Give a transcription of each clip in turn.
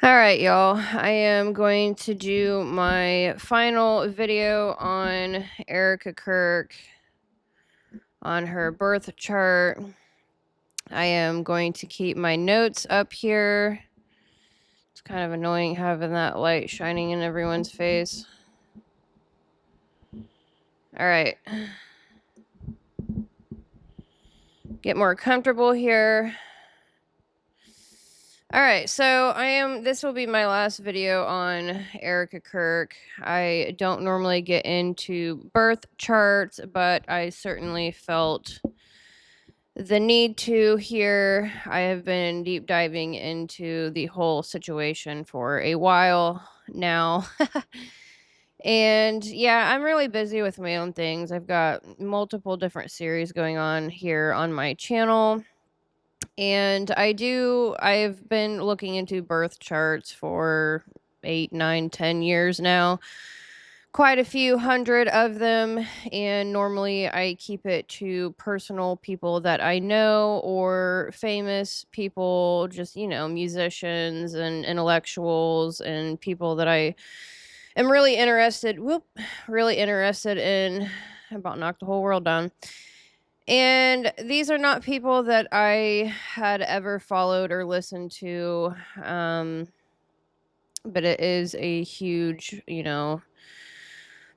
All right, y'all. I am going to do my final video on Erika Kirk on her birth chart. I am going to keep my notes up here. It's kind of annoying having that light shining in everyone's face. All right. Get more comfortable here. All right, so this will be my last video on Erika Kirk. I don't normally get into birth charts, but I certainly felt the need to here. I have been deep diving into the whole situation for a while now. And yeah, I'm really busy with my own things. I've got multiple different series going on here on my channel. And I've been looking into birth charts for 8, 9, 10 years now. Quite a few hundred of them. And normally I keep it to personal people that I know or famous people, just, musicians and intellectuals and people that I am really interested in. About knocked the whole world down. And these are not people that I had ever followed or listened to. But it is a huge,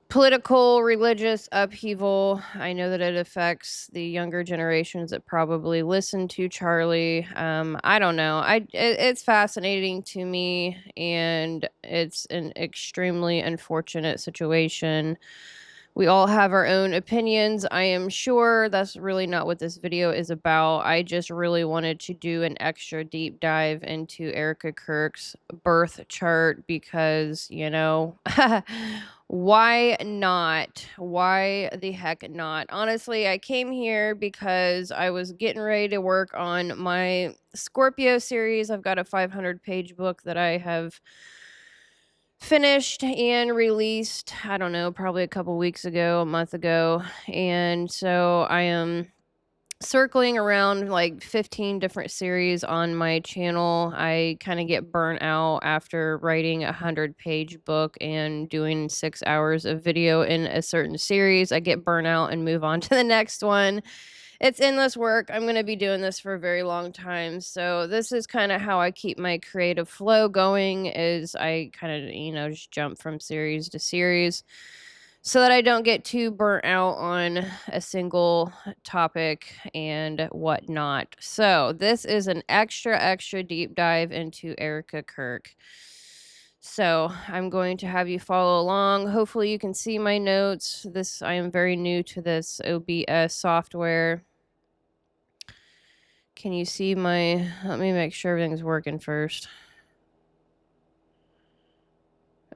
political, religious upheaval. I know that it affects the younger generations that probably listen to Charlie. I don't know. It's fascinating to me, and it's an extremely unfortunate situation. We all have our own opinions. I am sure that's really not what this video is about. I just really wanted to do an extra deep dive into Erika Kirk's birth chart because, why not? Why the heck not? Honestly, I came here because I was getting ready to work on my Scorpio series. I've got a 500-page book that I have finished and released, I don't know, probably a couple weeks ago, a month ago. And so I am circling around like 15 different series on my channel. I kind of get burnt out after writing a 100-page book and doing 6 hours of video in a certain series. I get burnt out and move on to the next one. It's endless work. I'm going to be doing this for a very long time. So this is kind of how I keep my creative flow going is I kind of, just jump from series to series so that I don't get too burnt out on a single topic and whatnot. So this is an extra deep dive into Erika Kirk. So I'm going to have you follow along. Hopefully you can see my notes. I am very new to this OBS software. Can you see let me make sure everything's working first.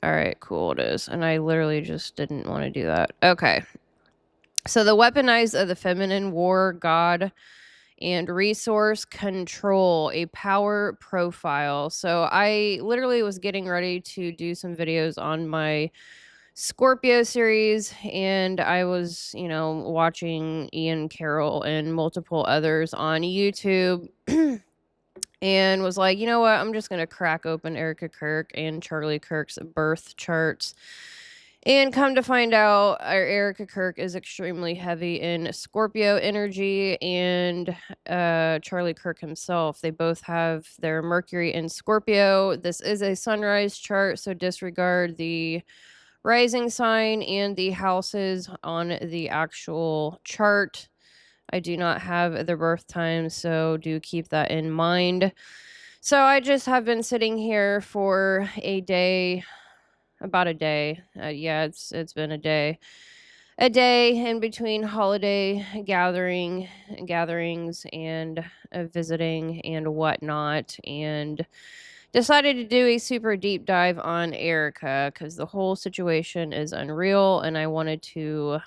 All right, cool, it is. And I literally just didn't want to do that. Okay. So the weaponized of the feminine war, God, and resource control, a power profile. So I literally was getting ready to do some videos on my Scorpio series, and I was, watching Ian Carroll and multiple others on YouTube. And was like, you know what? I'm just going to crack open Erika Kirk and Charlie Kirk's birth charts. And come to find out, Erika Kirk is extremely heavy in Scorpio energy, and Charlie Kirk himself. They both have their Mercury in Scorpio. This is a sunrise chart, so disregard the rising sign and the houses on the actual chart. I do not have the birth time, so do keep that in mind. So I just have been sitting here for a day, about a day. Yeah, it's been a day in between holiday gatherings and visiting and whatnot, and decided to do a super deep dive on Erika because the whole situation is unreal, and I wanted to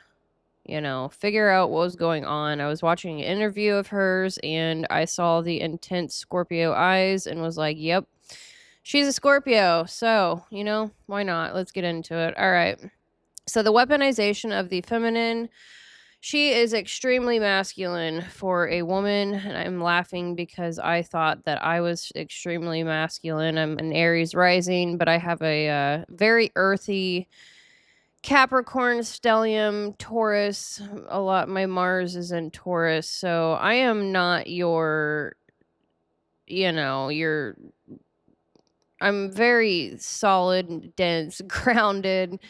figure out what was going on. I was watching an interview of hers and I saw the intense Scorpio eyes and was like, yep, she's a Scorpio. So, why not? Let's get into it. All right. So, the weaponization of the feminine. She is extremely masculine for a woman, and I'm laughing because I thought that I was extremely masculine. I'm an Aries rising, but I have a very earthy Capricorn, stellium, Taurus. A lot. My Mars is in Taurus, so I am not your, your. I'm very solid, dense, grounded.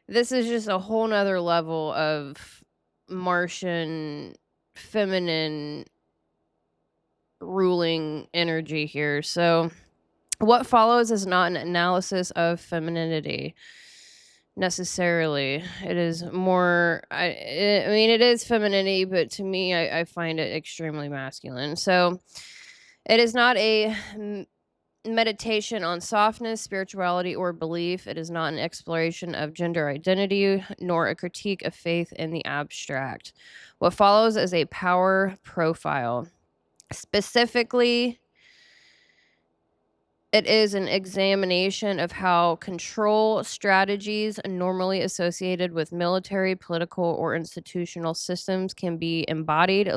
This is just a whole nother level of Martian feminine ruling energy here. So, what follows is not an analysis of femininity necessarily. It is more, I mean, it is femininity, but to me, I find it extremely masculine. So, it is not a meditation on softness, spirituality, or belief. It is not an exploration of gender identity, nor a critique of faith in the abstract. What follows is a power profile. Specifically, it is an examination of how control strategies normally associated with military, political, or institutional systems can be embodied,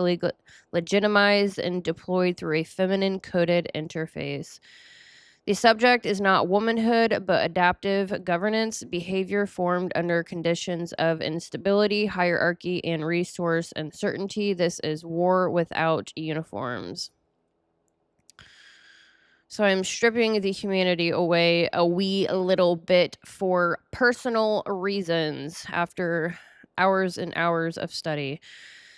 legitimized, and deployed through a feminine coded interface. The subject is not womanhood, but adaptive governance, behavior formed under conditions of instability, hierarchy, and resource uncertainty. This is war without uniforms. So I'm stripping the humanity away a wee little bit for personal reasons after hours and hours of study.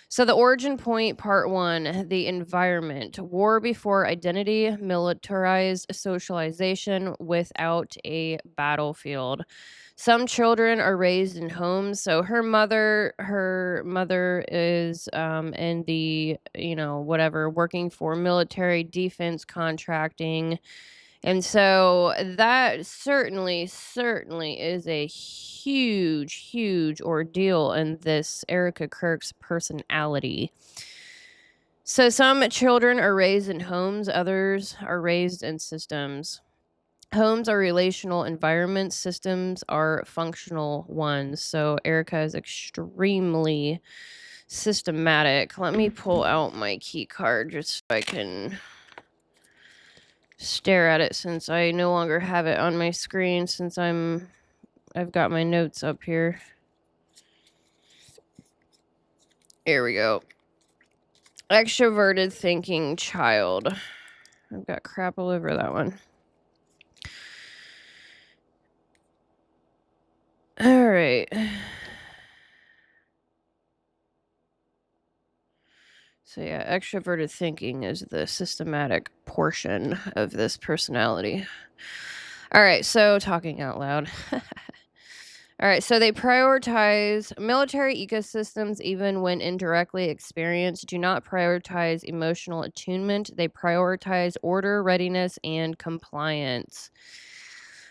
So the origin point, part 1, the environment. War before identity, militarized socialization without a battlefield. Some children are raised in homes. So her mother is in the, whatever, working for military defense contracting. And so that certainly is a huge ordeal in this Erika Kirk's personality. So some children are raised in homes, others are raised in systems. Homes are relational environments, systems are functional ones. So Erika is extremely systematic. Let me pull out my key card just so I can stare at it, since I no longer have it on my screen, since I've got my notes up here. Here we go. Extroverted thinking child. I've got crap all over that one. All right. So yeah, extroverted thinking is the systematic portion of this personality. All right, so talking out loud. All right, so they prioritize military ecosystems, even when indirectly experienced, do not prioritize emotional attunement. They prioritize order, readiness, and compliance.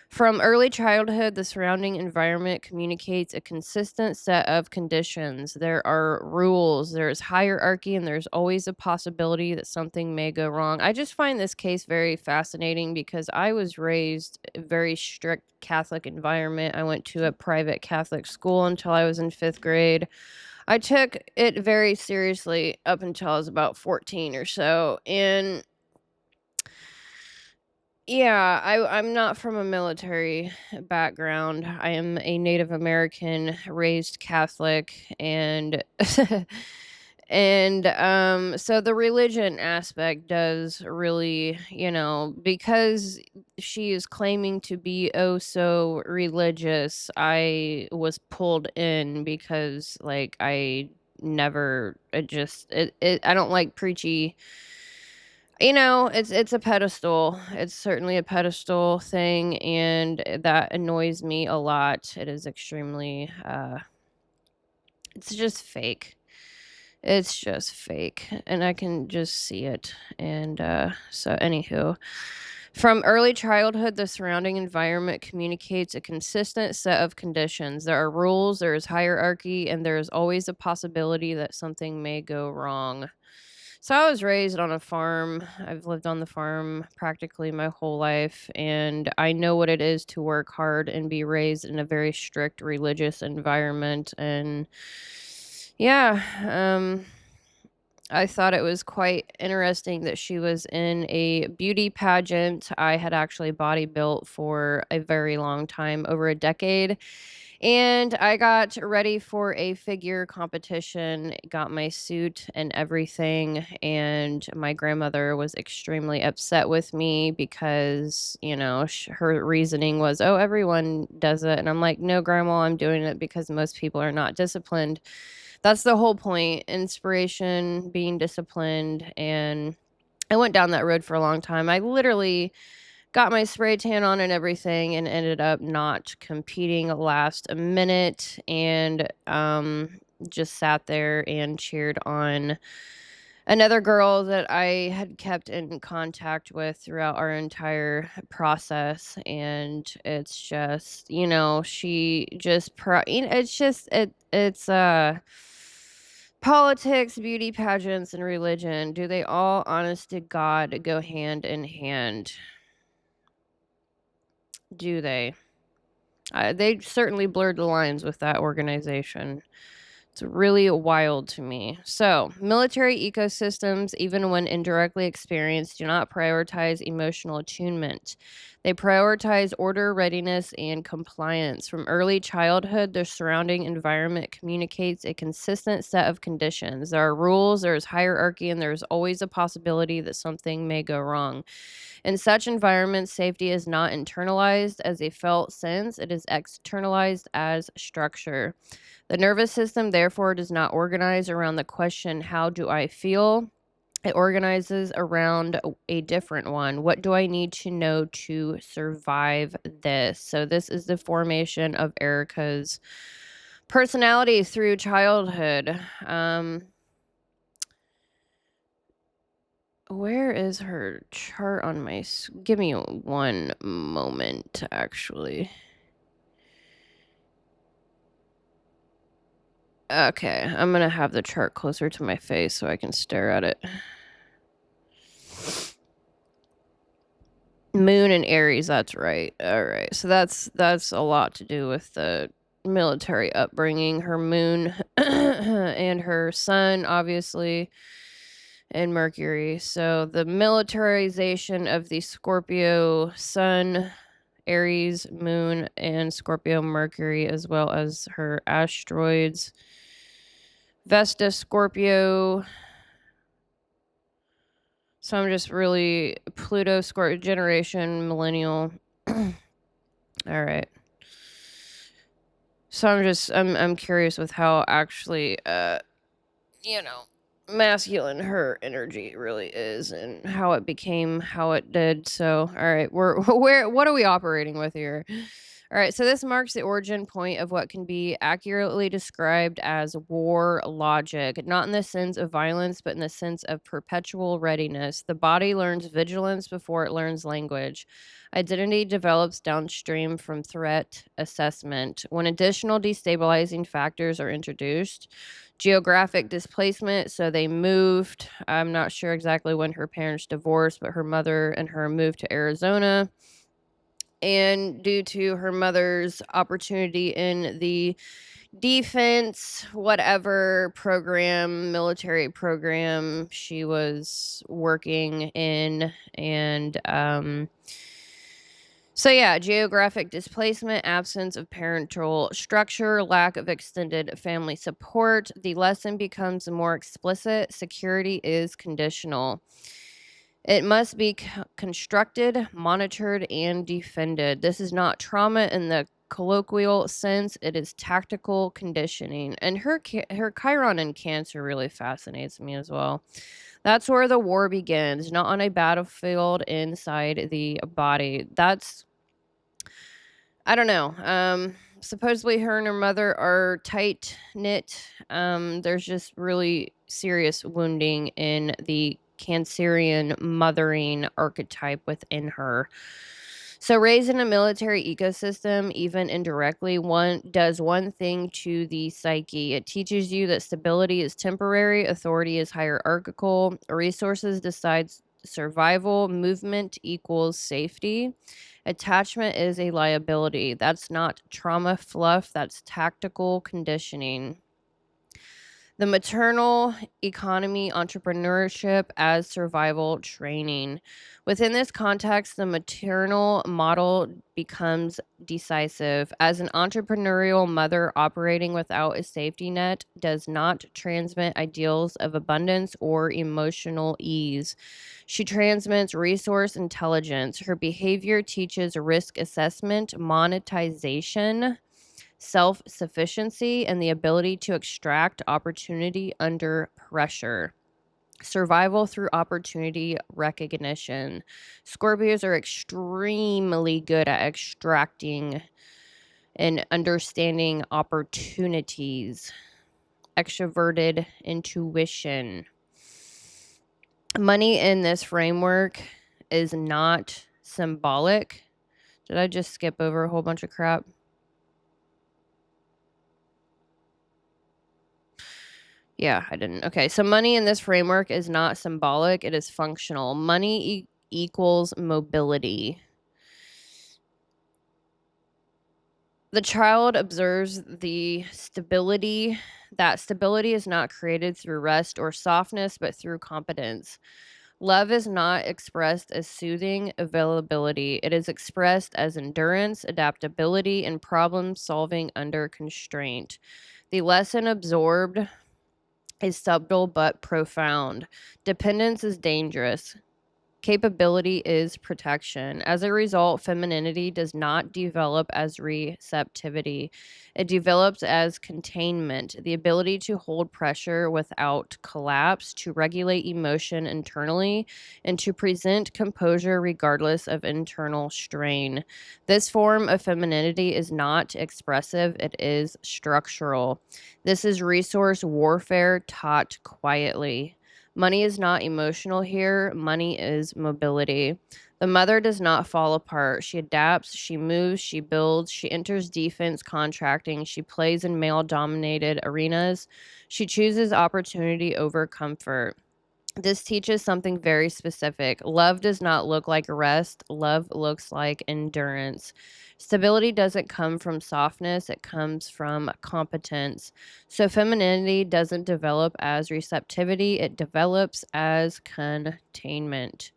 From early childhood, the surrounding environment communicates a consistent set of conditions. There are rules, there's hierarchy, and there's always a possibility that something may go wrong. I just find this case very fascinating because I was raised in a very strict Catholic environment. I went to a private Catholic school until I was in 5th grade. I took it very seriously up until I was about 14 or so. And yeah, I'm not from a military background. I am a Native American raised Catholic, and so the religion aspect does really, because she is claiming to be oh so religious, I was pulled in because like I never I don't like preachy. It's a pedestal. It's certainly a pedestal thing, and that annoys me a lot. It is extremely it's just fake. It's just fake, and I can just see it. And so anywho, from early childhood, the surrounding environment communicates a consistent set of conditions. There are rules, there is hierarchy, and there is always a possibility that something may go wrong. So I was raised on a farm. I've lived on the farm practically my whole life, and I know what it is to work hard and be raised in a very strict religious environment. And Yeah, I thought it was quite interesting that she was in a beauty pageant. I had actually body built for a very long time, over a decade. And I got ready for a figure competition, got my suit and everything. And my grandmother was extremely upset with me because, her reasoning was, oh, everyone does it. And I'm like, no, Grandma, I'm doing it because most people are not disciplined. That's the whole point. Inspiration, being disciplined. And I went down that road for a long time. I literally got my spray tan on and everything and ended up not competing last minute, and just sat there and cheered on another girl that I had kept in contact with throughout our entire process. And it's just, she just it's just it's politics, beauty pageants, and religion. Do they all, honest to God, go hand in hand? Do they? They certainly blurred the lines with that organization. It's really wild to me. So, military ecosystems, even when indirectly experienced, do not prioritize emotional attunement. They prioritize order, readiness, and compliance. From early childhood, their surrounding environment communicates a consistent set of conditions. There are rules, there is hierarchy, and there is always a possibility that something may go wrong. In such environments, safety is not internalized as a felt sense, it is externalized as structure. The nervous system, therefore, does not organize around the question, how do I feel? It organizes around a different one. What do I need to know to survive this? So, this is the formation of Erika's personality through childhood. Where is her chart on my... Give me one moment, actually. Okay, I'm gonna have the chart closer to my face so I can stare at it. Moon and Aries, that's right. All right. So that's a lot to do with the military upbringing. Her moon and her sun, obviously, and Mercury. So the militarization of the Scorpio sun, Aries, moon, and Scorpio Mercury, as well as her asteroids. Vesta, Scorpio. So I'm just really Pluto, Scorpio, generation, millennial. All right. So I'm curious with how actually you know masculine her energy really is, and how it became how it did. So all right, we're what are we operating with here? All right, so this marks the origin point of what can be accurately described as war logic, not in the sense of violence, but in the sense of perpetual readiness. The body learns vigilance before it learns language. Identity develops downstream from threat assessment. When additional destabilizing factors are introduced, geographic displacement, so they moved. I'm not sure exactly when her parents divorced, but her mother and her moved to Arizona. And due to her mother's opportunity in the defense, whatever program, military program she was working in, and so yeah, geographic displacement, absence of parental structure, lack of extended family support. The lesson becomes more explicit. Security is conditional. It must be constructed, monitored, and defended. This is not trauma in the colloquial sense. It is tactical conditioning. And her Chiron in Cancer really fascinates me as well. That's where the war begins, not on a battlefield inside the body. I don't know. Supposedly her and her mother are tight knit. There's just really serious wounding in the Cancerian mothering archetype within her. So raised in a military ecosystem, even indirectly, one does one thing to the psyche. It teaches you that stability is temporary, authority is hierarchical, resources decides survival, movement equals safety. Attachment is a liability. That's not trauma fluff, that's tactical conditioning. The maternal economy, entrepreneurship as survival training. Within this context, the maternal model becomes decisive, as an entrepreneurial mother operating without a safety net does not transmit ideals of abundance or emotional ease. She transmits resource intelligence. Her behavior teaches risk assessment, monetization, self-sufficiency, and the ability to extract opportunity under pressure. Survival through opportunity recognition. Scorpios are extremely good at extracting and understanding opportunities. Extroverted intuition. Money in this framework is not symbolic. Did I just skip over a whole bunch of crap? Yeah, I didn't. Okay, so money in this framework is not symbolic, it is functional. Money equals mobility. The child observes the stability. That stability is not created through rest or softness, but through competence. Love is not expressed as soothing availability. It is expressed as endurance, adaptability, and problem solving under constraint. The lesson absorbed is subtle but profound. Dependence is dangerous. Capability is protection. As a result, femininity does not develop as receptivity. It develops as containment, the ability to hold pressure without collapse, to regulate emotion internally, and to present composure regardless of internal strain. This form of femininity is not expressive, it is structural. This is resource warfare taught quietly. Money is not emotional here. Money is mobility. The mother does not fall apart. She adapts, she moves, she builds, she enters defense contracting, she plays in male dominated arenas. She chooses opportunity over comfort. This teaches something very specific. Love does not look like rest, love looks like endurance. Stability doesn't come from softness, it comes from competence. So, femininity doesn't develop as receptivity, it develops as containment.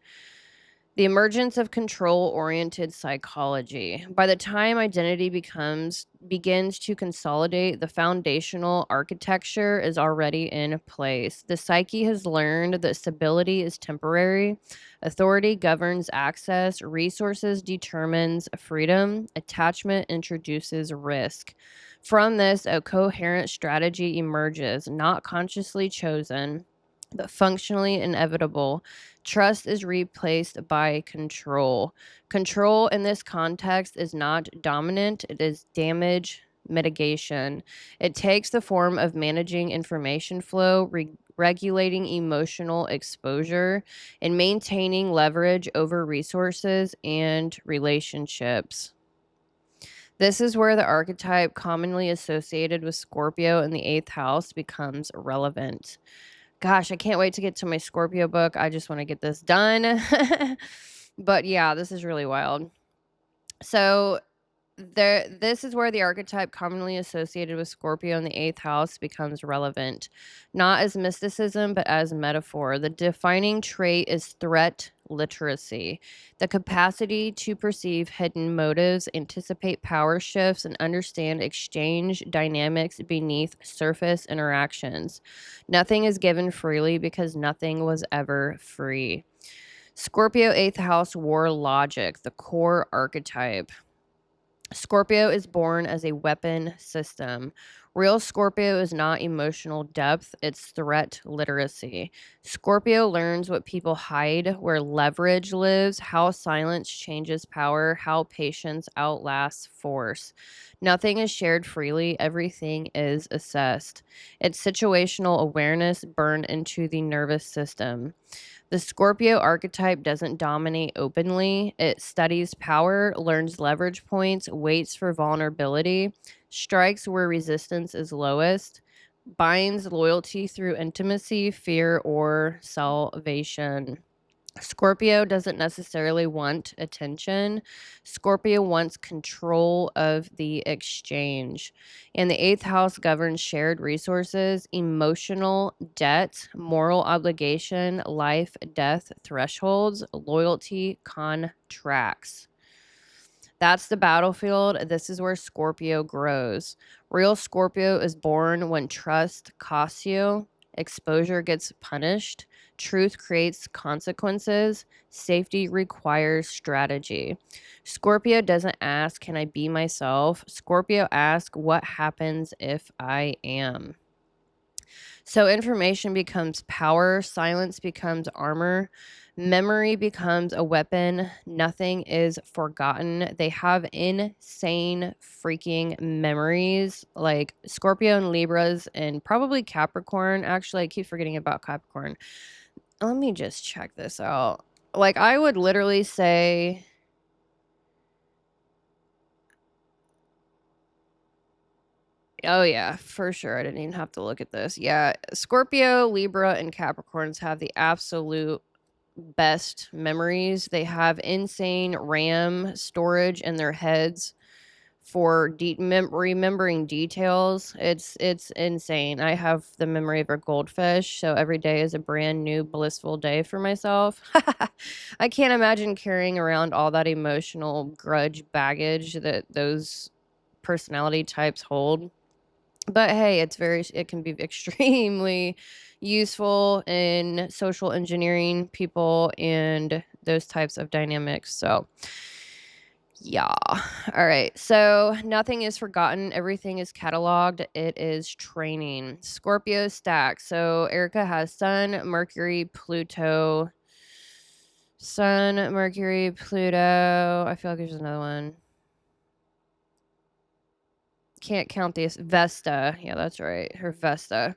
The emergence of control-oriented psychology. By the time identity begins to consolidate, the foundational architecture is already in place. The psyche has learned that stability is temporary, authority governs access, resources determines freedom, attachment introduces risk. From this, a coherent strategy emerges, not consciously chosen, but functionally inevitable. Trust is replaced by control. Control in this context is not dominant, it is damage mitigation. It takes the form of managing information flow, regulating emotional exposure, and maintaining leverage over resources and relationships. This is where the archetype commonly associated with Scorpio in the 8th house becomes relevant. Gosh, I can't wait to get to my Scorpio book. I just want to get this done. But yeah, this is really wild. So this is where the archetype commonly associated with Scorpio in the 8th house becomes relevant, not as mysticism, but as metaphor. The defining trait is threat literacy, the capacity to perceive hidden motives, anticipate power shifts, and understand exchange dynamics beneath surface interactions. Nothing is given freely because nothing was ever free. Scorpio 8th house war logic, the core archetype. Scorpio is born as a weapon system. Real Scorpio is not emotional depth, it's threat literacy. Scorpio learns what people hide, where leverage lives, how silence changes power, how patience outlasts force. Nothing is shared freely, everything is assessed. It's situational awareness burned into the nervous system. The Scorpio archetype doesn't dominate openly. It studies power, learns leverage points, waits for vulnerability, strikes where resistance is lowest, binds loyalty through intimacy, fear, or salvation. Scorpio doesn't necessarily want attention. Scorpio wants control of the exchange. And the eighth house governs shared resources, emotional debt, moral obligation, life, death, thresholds, loyalty, contracts. That's the battlefield. This is where Scorpio grows. Real Scorpio is born when trust costs you, exposure gets punished, truth creates consequences, safety requires strategy. Scorpio doesn't ask, can I be myself? Scorpio asks, what happens if I am? So information becomes power, silence becomes armor, memory becomes a weapon, nothing is forgotten. They have insane freaking memories, like Scorpio and Libras and probably Capricorn. Actually, I keep forgetting about Capricorn. Let me just check this out. Like, I would literally say, oh yeah, for sure. I didn't even have to look at this. Yeah, Scorpio, Libra, and Capricorns have the absolute best memories. They have insane RAM storage in their heads for remembering details. It's insane. I have the memory of a goldfish, so every day is a brand new blissful day for myself. I can't imagine carrying around all that emotional grudge baggage that those personality types hold. But hey, it can be extremely useful in social engineering people and those types of dynamics. So, yeah. All right. So, nothing is forgotten. Everything is cataloged. It is training. Scorpio stack. So, Erika has Sun, Mercury, Pluto. Sun, Mercury, Pluto. I feel like there's another one. Can't count these. Vesta. Yeah, that's right. Her Vesta.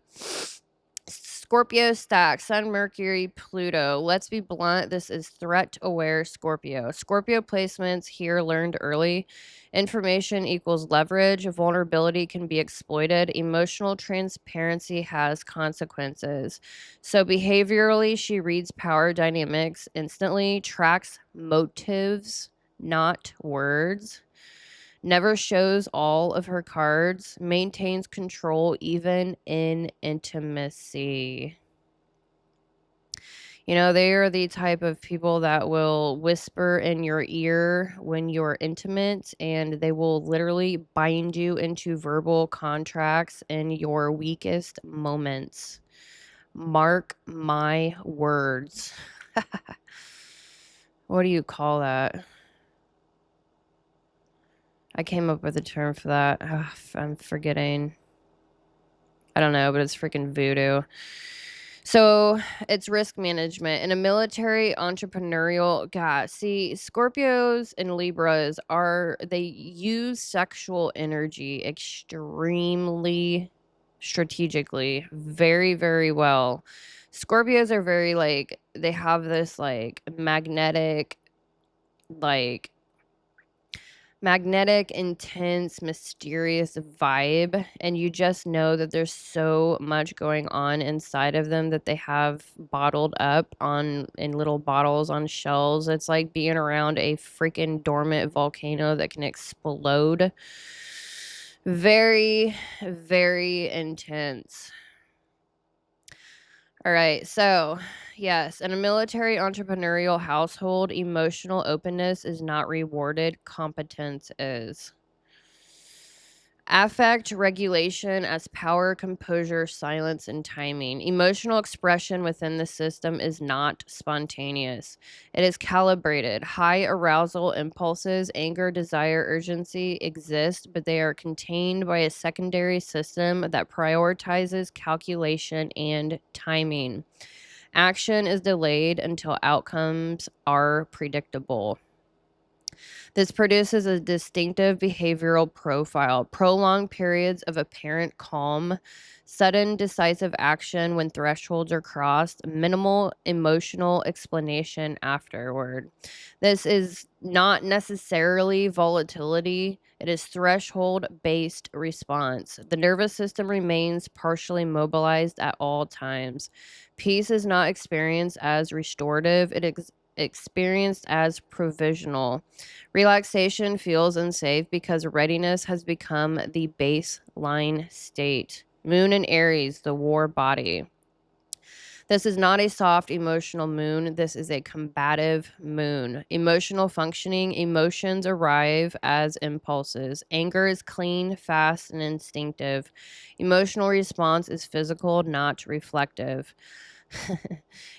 Scorpio stack, Sun, Mercury, Pluto. Let's be blunt. This is threat aware Scorpio. Scorpio placements here learned early. Information equals leverage. Vulnerability can be exploited. Emotional transparency has consequences. So, behaviorally, she reads power dynamics instantly, tracks motives, not words, never shows all of her cards, maintains control even in intimacy. You know, they are the type of people that will whisper in your ear when you're intimate, and they will literally bind you into verbal contracts in your weakest moments. Mark my words. What do you call that? I came up with a term for that. Ugh, I'm forgetting. I don't know, but it's freaking voodoo. So it's risk management. In a military entrepreneurial, God, see, Scorpios and Libras they use sexual energy extremely strategically, very, very well. Scorpios are very, like, they have this, like, like, magnetic, intense, mysterious vibe, and you just know that there's so much going on inside of them that they have bottled up on in little bottles on shelves. It's like being around a freaking dormant volcano that can explode. Very, very intense. All right, so yes, in a military entrepreneurial household, emotional openness is not rewarded, competence is. Affect regulation as power, composure, silence, and timing. Emotional expression within the system is not spontaneous. It is calibrated. High arousal impulses, anger, desire, urgency exist, but they are contained by a secondary system that prioritizes calculation and timing. Action is delayed until outcomes are predictable. This produces a distinctive behavioral profile, prolonged periods of apparent calm, sudden decisive action when thresholds are crossed, minimal emotional explanation afterward. This is not necessarily volatility. It is threshold based response. The nervous system remains partially mobilized at all times. Peace is not experienced as restorative, it is experienced as provisional. Relaxation feels unsafe because readiness has become the baseline state. Moon in Aries, the war body. This is not a soft emotional moon. This is a combative moon. Emotional functioning, emotions arrive as impulses. Anger is clean, fast, and instinctive. Emotional response is physical, not reflective.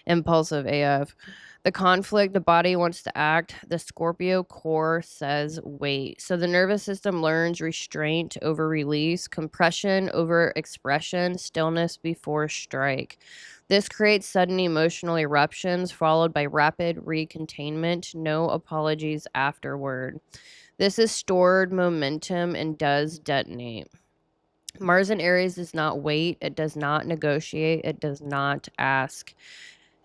Impulsive AF. The conflict, the body wants to act. The Scorpio core says wait. So the nervous system learns restraint over release, compression over expression, stillness before strike. This creates sudden emotional eruptions followed by rapid recontainment, no apologies afterward. This is stored momentum and does detonate. Mars in Aries does not wait, it does not negotiate, it does not ask.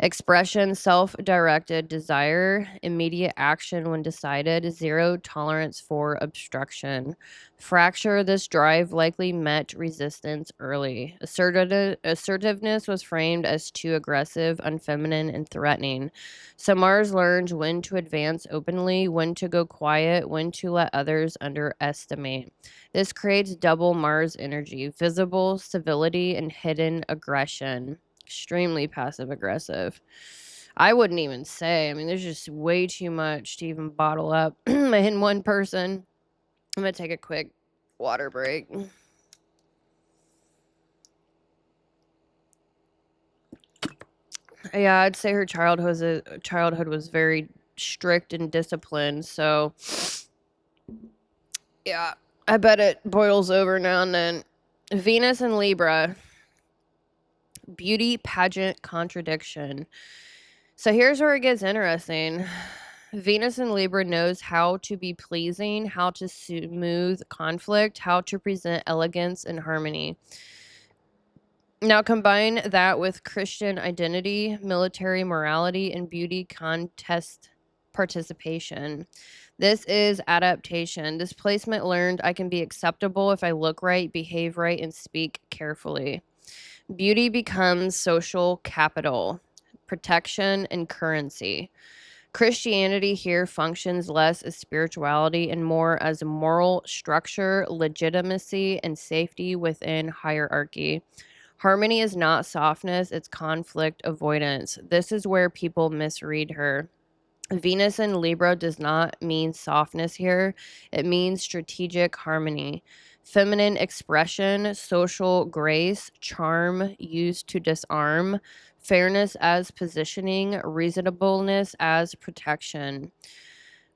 Expression, self-directed desire, immediate action when decided, zero tolerance for obstruction. Fracture, this drive likely met resistance early. Assertiveness was framed as too aggressive, unfeminine, and threatening. So Mars learns when to advance openly, when to go quiet, when to let others underestimate. This creates double Mars energy, visible civility and hidden aggression. Extremely passive aggressive. I wouldn't even say. I mean, there's just way too much to even bottle up in one person. I'm gonna take a quick water break. Yeah, I'd say her childhood was very strict and disciplined. So, yeah, I bet it boils over now and then. Venus and Libra, beauty pageant contradiction. So here's where it gets interesting. Venus in Libra knows how to be pleasing, how to smooth conflict, how to present elegance and harmony. Now combine that with Christian identity, military morality, and beauty contest participation. This is adaptation. This placement learned I can be acceptable if I look right, behave right, and speak carefully. Beauty becomes social capital, protection, and currency. Christianity here functions less as spirituality and more as a moral structure, legitimacy, and safety within hierarchy. Harmony is not softness, it's conflict avoidance. This is where people misread her. Venus in Libra does not mean softness here, it means strategic harmony. Feminine expression, social grace, charm used to disarm, fairness as positioning, reasonableness as protection.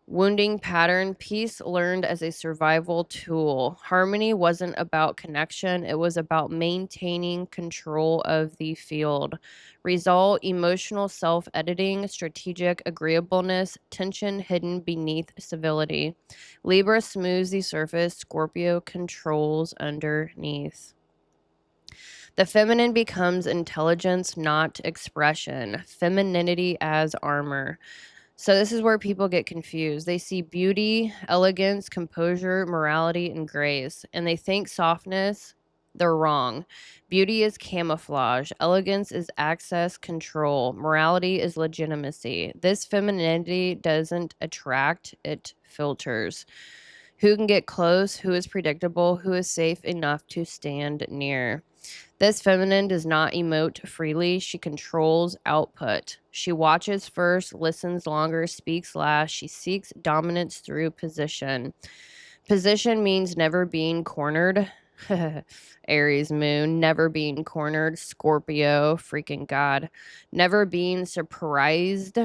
Wounding pattern, peace learned as a survival tool. Harmony wasn't about connection, it was about maintaining control of the field. Result, emotional self editing, strategic agreeableness, tension hidden beneath civility. Libra smooths the surface, Scorpio controls underneath. The feminine becomes intelligence, not expression. Femininity as armor. So this is where people get confused. They see beauty, elegance, composure, morality, and grace, and they think softness. They're wrong. Beauty is camouflage. Elegance is access control. Morality is legitimacy. This femininity doesn't attract, it filters. Who can get close? Who is predictable? Who is safe enough to stand near? This feminine does not emote freely. She controls output. She watches first, listens longer, speaks last. She seeks dominance through position. Position means never being cornered. Aries moon, never being cornered. Scorpio, freaking God. Never being surprised.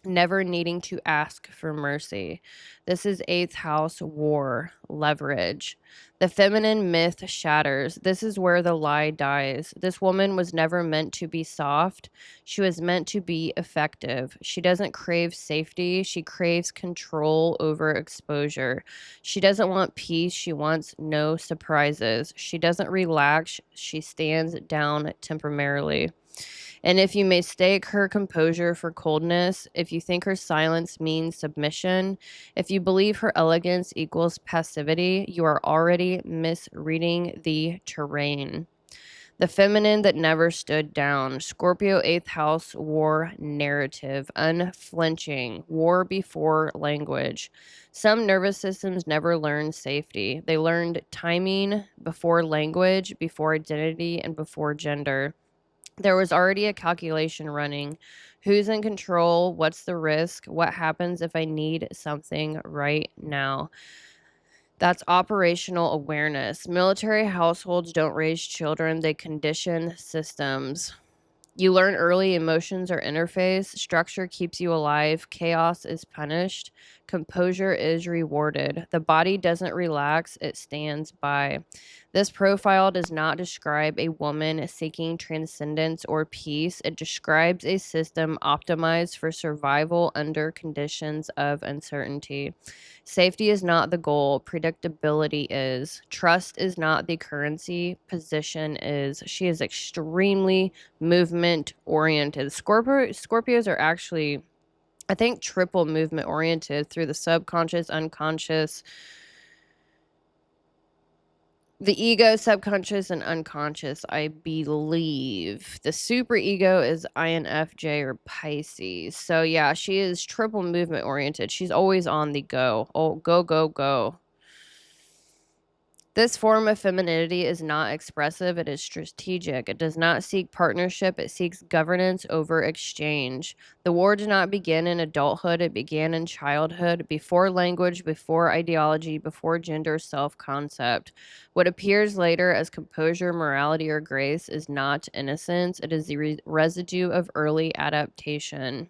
never needing to ask for mercy. This is 8th house war, leverage. The feminine myth shatters. This is where the lie dies. This woman was never meant to be soft. She was meant to be effective. She doesn't crave safety. She craves control over exposure. She doesn't want peace. She wants no surprises. She doesn't relax. She stands down temporarily. And if you mistake her composure for coldness, if you think her silence means submission, if you believe her elegance equals passivity, you are already misreading the terrain. The feminine that never stood down. Scorpio 8th house war narrative. Unflinching. War before language. Some nervous systems never learned safety. They learned timing before language, before identity, and before gender. There was already a calculation running. Who's in control? What's the risk? What happens if I need something right now? That's operational awareness. Military households don't raise children, they condition systems. You learn early emotions are interface. Structure keeps you alive. Chaos is punished. Composure is rewarded. The body doesn't relax, it stands by. This profile does not describe a woman seeking transcendence or peace. It describes a system optimized for survival under conditions of uncertainty. Safety is not the goal, predictability is. Trust is not the currency, position is. She is extremely movement oriented. Scorpios are actually, I think, triple movement oriented through the subconscious, unconscious, the ego, subconscious, and unconscious, I believe. The super ego is INFJ or Pisces. So yeah, she is triple movement oriented. She's always on the go. Oh, go, go, go. This form of femininity is not expressive, it is strategic. It does not seek partnership, it seeks governance over exchange. The war did not begin in adulthood, it began in childhood, before language, before ideology, before gender self-concept. What appears later as composure, morality, or grace is not innocence, it is the residue of early adaptation.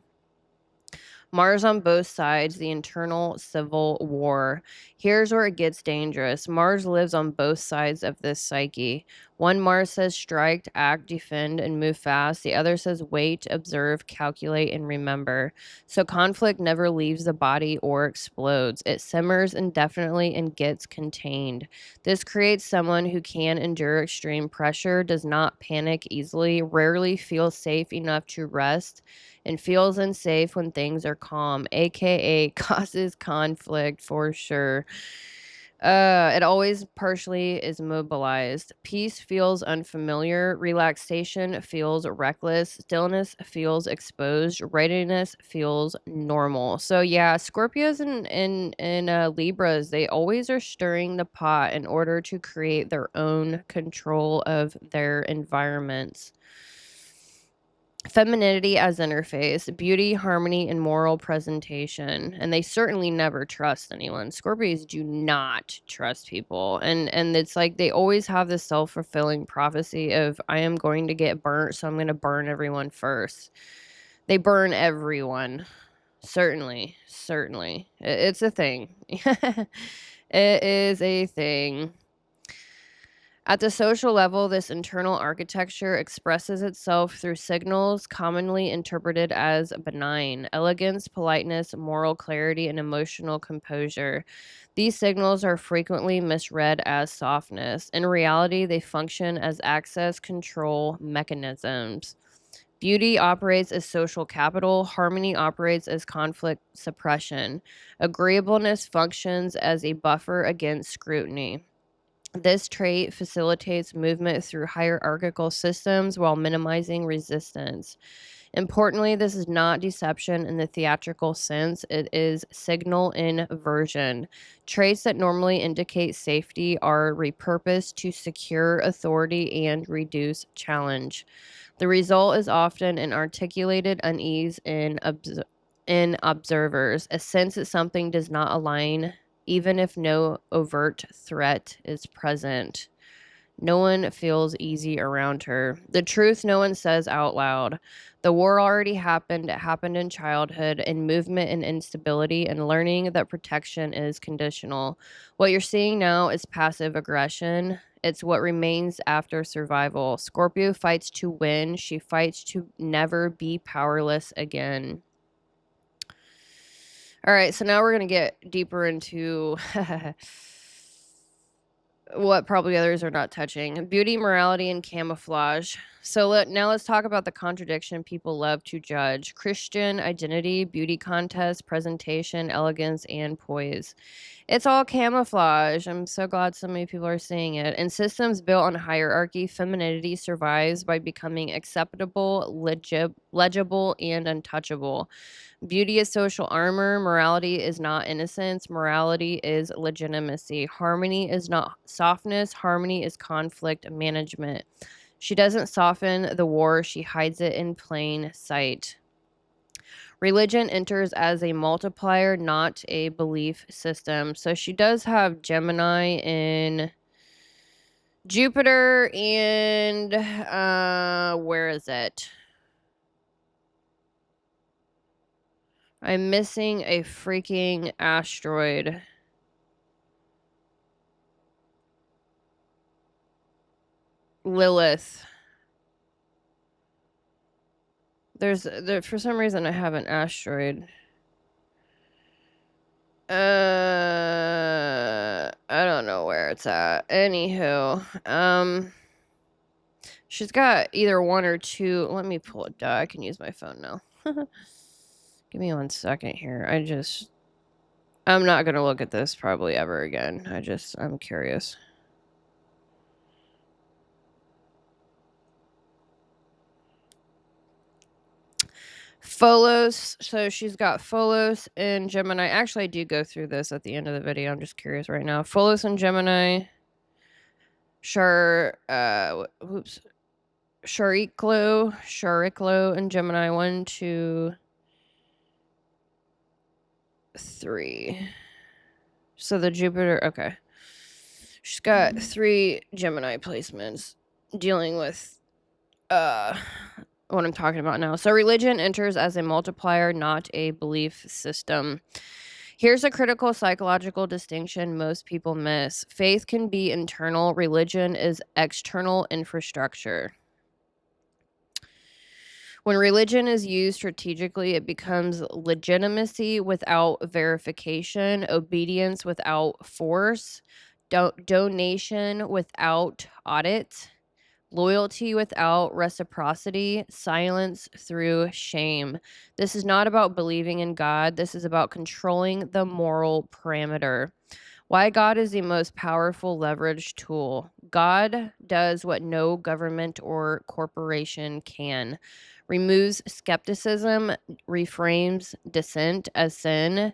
Mars on both sides, the internal civil war. Here's where it gets dangerous. Mars lives on both sides of this psyche. One Mars says strike, act, defend, and move fast. The other says wait, observe, calculate, and remember. So conflict never leaves the body or explodes. It simmers indefinitely and gets contained. This creates someone who can endure extreme pressure, does not panic easily, rarely feels safe enough to rest, and feels unsafe when things are calm, aka causes conflict for sure. It always partially is mobilized. Peace feels unfamiliar. Relaxation feels reckless. Stillness feels exposed. Readiness feels normal. So yeah, Scorpios and Libras, they always are stirring the pot in order to create their own control of their environments. Femininity as interface, beauty, harmony, and moral presentation. And they certainly never trust anyone. Scorpios do not trust people. And it's like they always have this self-fulfilling prophecy of I am going to get burnt, so I'm going to burn everyone first. They burn everyone. Certainly. It's a thing. It is a thing. At the social level, this internal architecture expresses itself through signals commonly interpreted as benign: elegance, politeness, moral clarity, and emotional composure. These signals are frequently misread as softness. In reality, they function as access control mechanisms. Beauty operates as social capital. Harmony operates as conflict suppression. Agreeableness functions as a buffer against scrutiny. This trait facilitates movement through hierarchical systems while minimizing resistance. Importantly, this is not deception in the theatrical sense. It is signal inversion. Traits that normally indicate safety are repurposed to secure authority and reduce challenge. The result is often an articulated unease in observers, a sense that something does not align even if no overt threat is present. No one feels easy around her. The truth no one says out loud. The war already happened. It happened in childhood, in movement and instability, and learning that protection is conditional. What you're seeing now is passive aggression. It's what remains after survival. Scorpio fights to win. She fights to never be powerless again. All right, so now we're going to get deeper into what probably others are not touching. Beauty, morality, and camouflage. So now let's talk about the contradiction people love to judge. Christian identity, beauty contest, presentation, elegance, and poise. It's all camouflage. I'm so glad so many people are seeing it. In systems built on hierarchy, femininity survives by becoming acceptable, legible, and untouchable. Beauty is social armor. Morality is not innocence. Morality is legitimacy. Harmony is not softness. Harmony is conflict management. She doesn't soften the war. She hides it in plain sight. Religion enters as a multiplier, not a belief system. So she does have Gemini in Jupiter and where is it? I'm missing a freaking asteroid. Lilith. For some reason I have an asteroid. I don't know where it's at. Anywho, she's got either one or two. Let me pull it down. I can use my phone now. Give me 1 second here. I'm not gonna look at this probably ever again. I'm curious. Pholos. So she's got Pholos and Gemini. Actually, I do go through this at the end of the video. I'm just curious right now. Pholos and Gemini. Chariklo and Gemini. 1, 2, 3. So the Jupiter. Okay. She's got 3 Gemini placements dealing with what I'm talking about now. So religion enters as a multiplier, not a belief system. Here's a critical psychological distinction most people miss. Faith can be internal. Religion is external infrastructure. When religion is used strategically, it becomes legitimacy without verification, obedience without force, donation without audit, loyalty without reciprocity, silence through shame. This is not about believing in God. This is about controlling the moral parameter. Why God is the most powerful leverage tool. God does what no government or corporation can. Removes skepticism, reframes dissent as sin,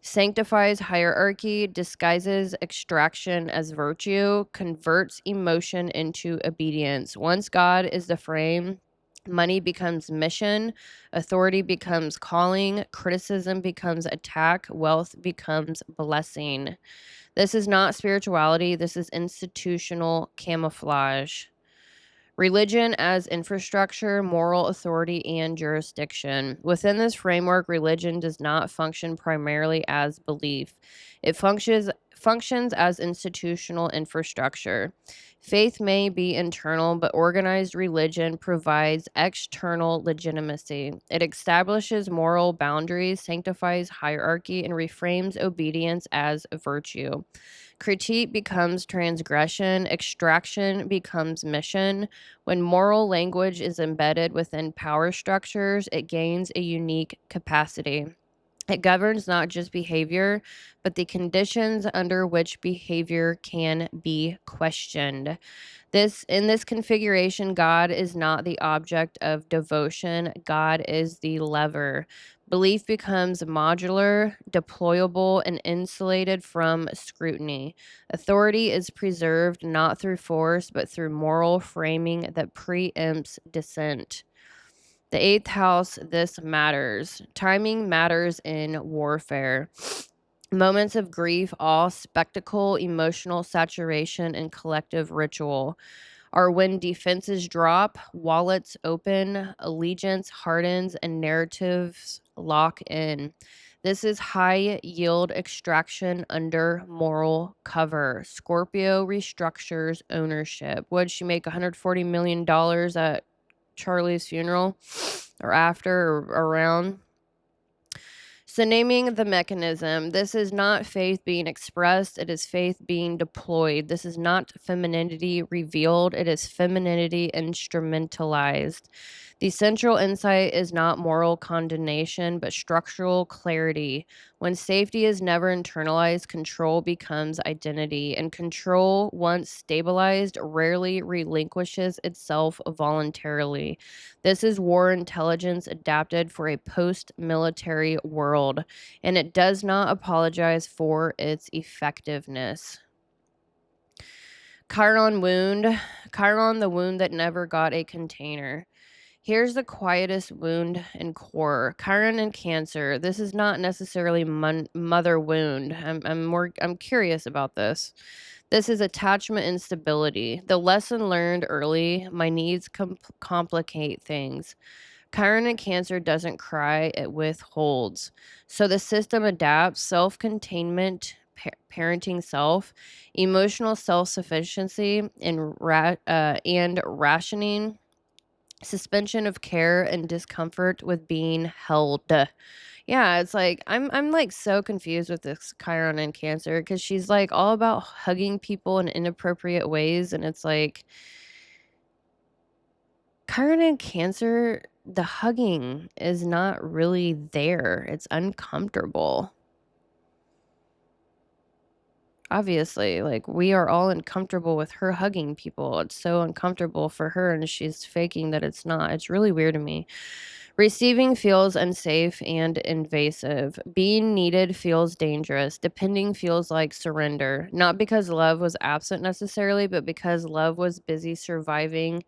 sanctifies hierarchy, disguises extraction as virtue, converts emotion into obedience. Once God is the frame, money becomes mission, authority becomes calling, criticism becomes attack, wealth becomes blessing. This is not spirituality, this is institutional camouflage. Religion as infrastructure, moral authority, and jurisdiction. Within this framework, religion does not function primarily as belief. It functions as institutional infrastructure. Faith may be internal, but organized religion provides external legitimacy. It establishes moral boundaries, sanctifies hierarchy, and reframes obedience as a virtue. Critique becomes transgression, extraction becomes mission. When moral language is embedded within power structures, it gains a unique capacity. It governs not just behavior, but the conditions under which behavior can be questioned. In this configuration, God is not the object of devotion. God is the lever. Belief becomes modular, deployable, and insulated from scrutiny. Authority is preserved not through force, but through moral framing that preempts dissent. The 8th house, this matters. Timing matters in warfare. Moments of grief, awe, spectacle, emotional saturation, and collective ritual are when defenses drop, wallets open, allegiance hardens, and narratives lock in. This is high yield extraction under moral cover. Scorpio restructures ownership. Would she make $140 million at Charlie's funeral or after or around? So, naming the mechanism, this is not faith being expressed, it is faith being deployed. This is not femininity revealed, it is femininity instrumentalized. The central insight is not moral condemnation, but structural clarity. When safety is never internalized, control becomes identity, and control, once stabilized, rarely relinquishes itself voluntarily. This is war intelligence adapted for a post-military world, and it does not apologize for its effectiveness. Chiron wound. Chiron, the wound that never got a container. Here's the quietest wound in core. Chiron and Cancer. This is not necessarily mother wound. I'm curious about this. This is attachment instability. The lesson learned early. My needs complicate things. Chiron and Cancer doesn't cry, it withholds. So the system adapts self-containment, parenting self, emotional self-sufficiency, and rationing, suspension of care and discomfort with being held. Yeah, it's like I'm like so confused with this Chiron and Cancer because she's like all about hugging people in inappropriate ways, and it's like Chiron and Cancer, the hugging is not really there. It's uncomfortable. Obviously, like we are all uncomfortable with her hugging people. It's so uncomfortable for her, and she's faking that it's not. It's really weird to me. Receiving feels unsafe and invasive. Being needed feels dangerous. Depending feels like surrender. Not because love was absent necessarily, but because love was busy surviving.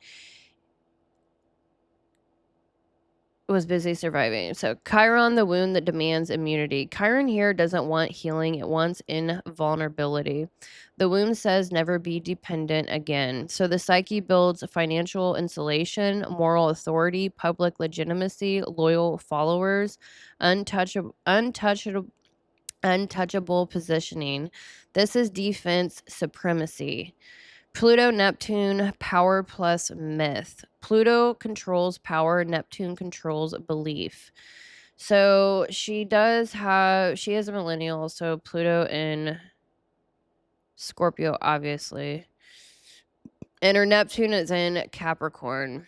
So Chiron, the wound that demands immunity. Chiron here doesn't want healing. It wants invulnerability. The wound says never be dependent again. So the psyche builds financial insulation, moral authority, public legitimacy, loyal followers, untouchable positioning. This is defense supremacy. Pluto, Neptune, power plus myth. Pluto controls power, Neptune controls belief. So she is a millennial, so Pluto in Scorpio, obviously. And her Neptune is in Capricorn.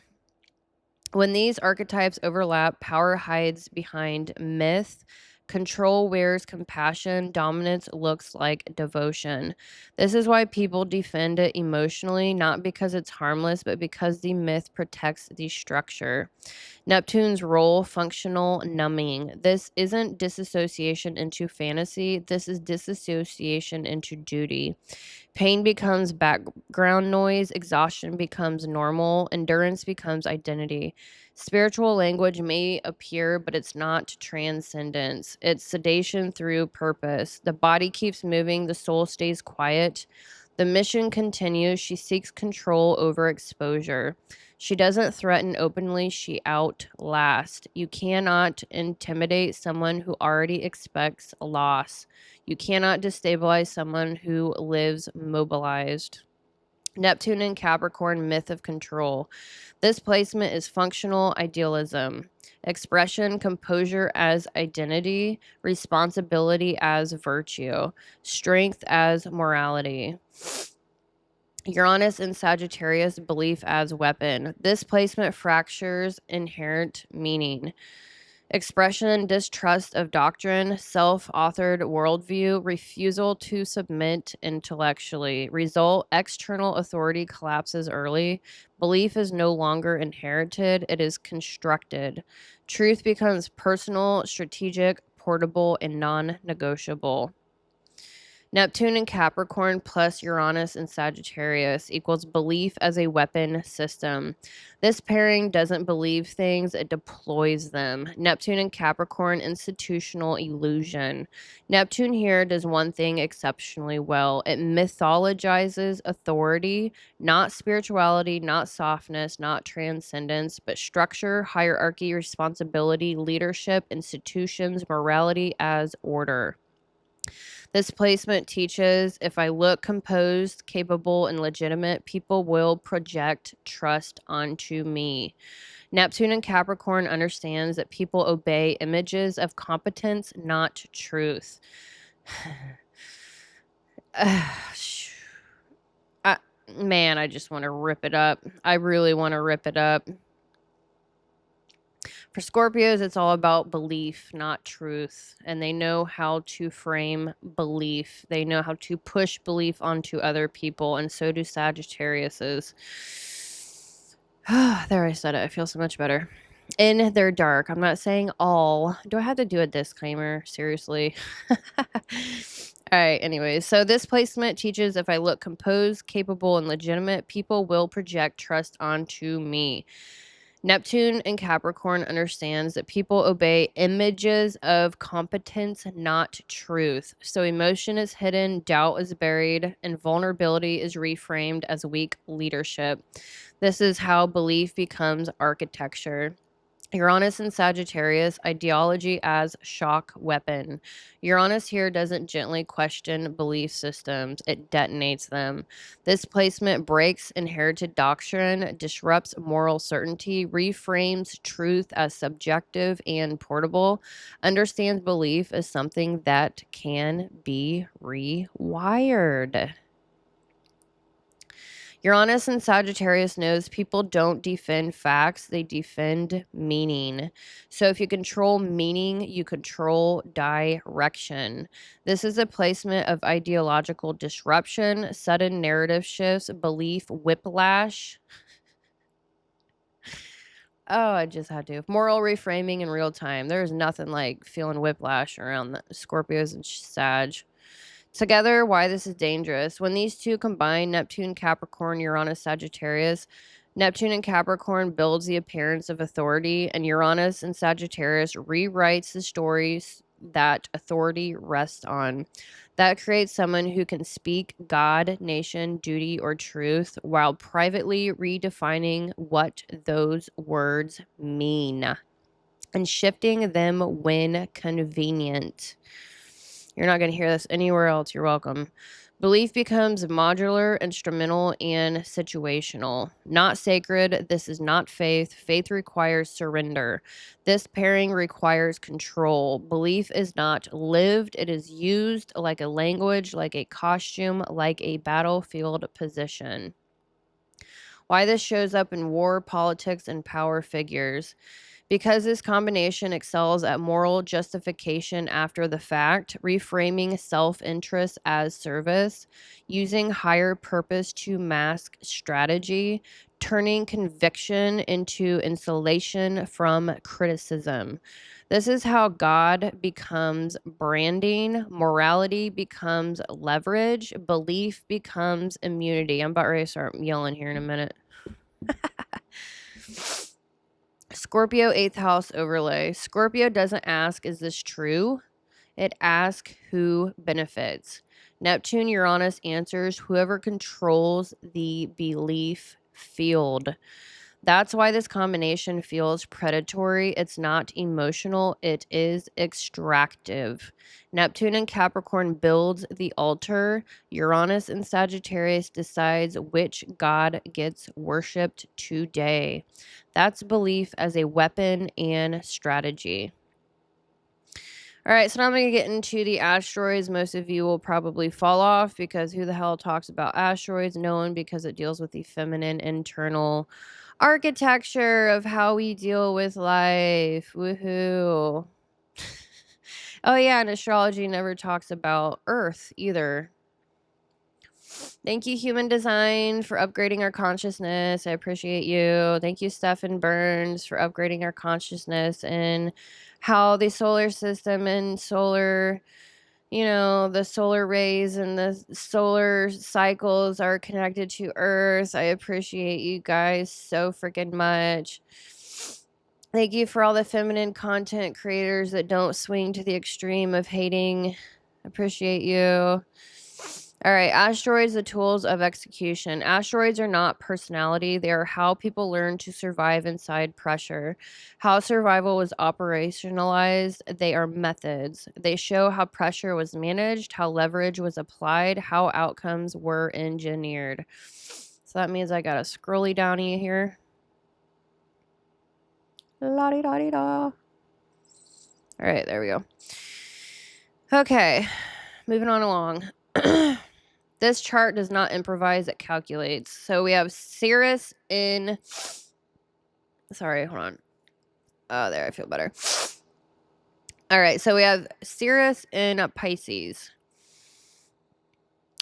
When these archetypes overlap, power hides behind myth. Control wears compassion. Dominance looks like devotion. This is why people defend it emotionally, not because it's harmless, but because the myth protects the structure. Neptune's role, functional numbing. This isn't disassociation into fantasy. This is disassociation into duty. Pain becomes background noise, exhaustion becomes normal, endurance becomes identity. Spiritual language may appear, but it's not transcendence. It's sedation through purpose. The body keeps moving, the soul stays quiet. The mission continues. She seeks control over exposure. She doesn't threaten openly, she outlasts. You cannot intimidate someone who already expects loss. You cannot destabilize someone who lives mobilized. Neptune and Capricorn, myth of control. This placement is functional idealism. Expression, composure as identity, responsibility as virtue, strength as morality. Uranus and Sagittarius, belief as weapon. This placement fractures inherent meaning. Expression, distrust of doctrine, self-authored worldview, refusal to submit intellectually. Result, external authority collapses early. Belief is no longer inherited, it is constructed. Truth becomes personal, strategic, portable, and non-negotiable. Neptune and Capricorn plus Uranus and Sagittarius equals belief as a weapon system. This pairing doesn't believe things, it deploys them. Neptune and Capricorn, institutional illusion. Neptune here does one thing exceptionally well. It mythologizes authority, not spirituality, not softness, not transcendence, but structure, hierarchy, responsibility, leadership, institutions, morality as order. This placement teaches if I look composed, capable, and legitimate, people will project trust onto me. Neptune and Capricorn understands that people obey images of competence, not truth. Man, I just want to rip it up. I really want to rip it up. For Scorpios, it's all about belief, not truth. And they know how to frame belief. They know how to push belief onto other people. And so do Sagittariuses. There, I said it. I feel so much better. In their dark. I'm not saying all. Do I have to do a disclaimer? Seriously. All right. Anyways, so this placement teaches if I look composed, capable, and legitimate, people will project trust onto me. Neptune and Capricorn understands that people obey images of competence, not truth. So emotion is hidden, doubt is buried, and vulnerability is reframed as weak leadership. This is how belief becomes architecture. Uranus and Sagittarius, ideology as shock weapon. Uranus here doesn't gently question belief systems, it detonates them. This placement breaks inherited doctrine, disrupts moral certainty, reframes truth as subjective and portable, understands belief as something that can be rewired. Uranus and Sagittarius knows people don't defend facts, they defend meaning. So if you control meaning, you control direction. This is a placement of ideological disruption, sudden narrative shifts, belief whiplash. Oh, I just had to. Moral reframing in real time. There's nothing like feeling whiplash around the Scorpios and Sag. Together, why this is dangerous. When these two combine, Neptune, Capricorn, Uranus, Sagittarius, Neptune and Capricorn builds the appearance of authority, and Uranus and Sagittarius rewrites the stories that authority rests on. That creates someone who can speak God, nation, duty, or truth while privately redefining what those words mean and shifting them when convenient. You're not going to hear this anywhere else. You're welcome. Belief becomes modular, instrumental, and situational. Not sacred. This is not faith. Faith requires surrender. This pairing requires control. Belief is not lived. It is used like a language, like a costume, like a battlefield position. Why this shows up in war, politics, and power figures. Because this combination excels at moral justification after the fact, reframing self-interest as service, using higher purpose to mask strategy, turning conviction into insulation from criticism. This is how God becomes branding, morality becomes leverage, belief becomes immunity. I'm about ready to start yelling here in a minute. Scorpio 8th house overlay. Scorpio doesn't ask, is this true? It asks who benefits. Neptune Uranus answers whoever controls the belief field. That's why this combination feels predatory. It's not emotional, it is extractive. Neptune and Capricorn builds the altar. Uranus and Sagittarius decides which god gets worshipped today. That's belief as a weapon and strategy. All right, so now I'm going to get into the asteroids. Most of you will probably fall off because who the hell talks about asteroids? No one, because it deals with the feminine internal architecture of how we deal with life. Woohoo. Oh, yeah, and astrology never talks about Earth either. Thank you, Human Design, for upgrading our consciousness. I appreciate you. Thank you, Stephen Burns, for upgrading our consciousness and how the solar system and solar the solar rays and the solar cycles are connected to Earth. I appreciate you guys so freaking much. Thank you for all the feminine content creators that don't swing to the extreme of hating. Appreciate you. All right, asteroids, the tools of execution. Asteroids are not personality. They are how people learn to survive inside pressure. How survival was operationalized. They are methods. They show how pressure was managed, how leverage was applied, how outcomes were engineered. So that means I got a scrolly downy here. La-di-da-di-da. All right, there we go. Okay, moving on along. This chart does not improvise, it calculates. So we have Cirrus in... Sorry, hold on. Oh, there, I feel better. All right, so we have Cirrus in Pisces.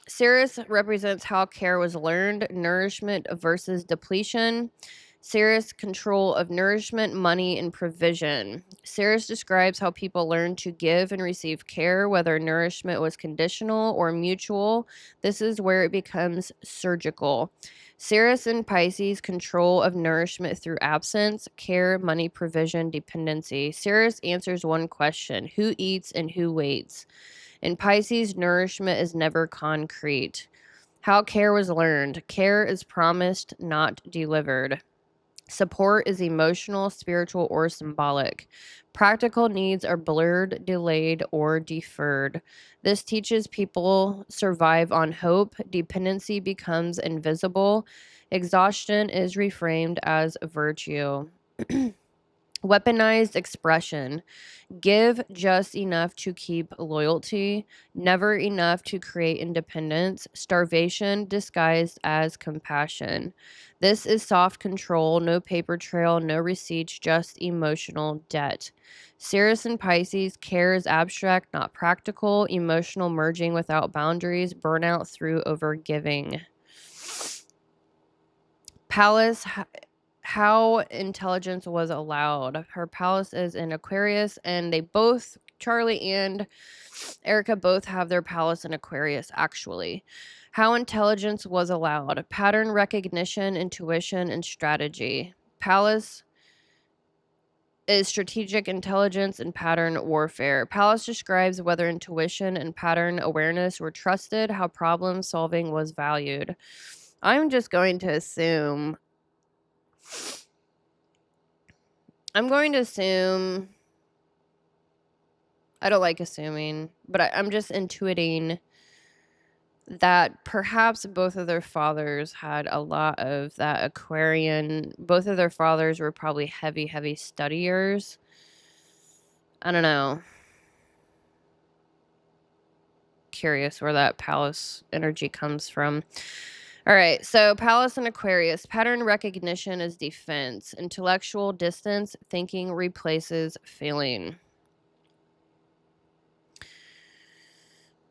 Cirrus represents how care was learned, nourishment versus depletion. Cirrus, control of nourishment, money, and provision. Cirrus describes how people learn to give and receive care, whether nourishment was conditional or mutual. This is where it becomes surgical. Cirrus in Pisces, control of nourishment through absence, care, money, provision, dependency. Cirrus answers one question: who eats and who waits? In Pisces, nourishment is never concrete. How care was learned. Care is promised, not delivered. Support is emotional, spiritual, or symbolic. Practical needs are blurred, delayed, or deferred. This teaches people survive on hope. Dependency becomes invisible. Exhaustion is reframed as virtue. Weaponized expression. Give just enough to keep loyalty, never enough to create independence, starvation disguised as compassion. This is soft control, no paper trail, no receipts, just emotional debt. Cirrus and Pisces, care is abstract, not practical, emotional merging without boundaries, burnout through overgiving. Pallas, how intelligence was allowed. Her palace is in Aquarius, and they both, Charlie and Erika, both have their palace in Aquarius, actually. How intelligence was allowed. Pattern recognition, intuition, and strategy. Palace is strategic intelligence and pattern warfare. Palace describes whether intuition and pattern awareness were trusted, how problem solving was valued. I'm just going to assume... I'm going to assume... I don't like assuming, but I'm just intuiting that perhaps both of their fathers had a lot of that Aquarian. Both of their fathers were probably heavy studiers. I don't know. Curious where that Palace energy comes from. All right, so Palace and Aquarius. Pattern recognition is defense. Intellectual distance, thinking replaces feeling.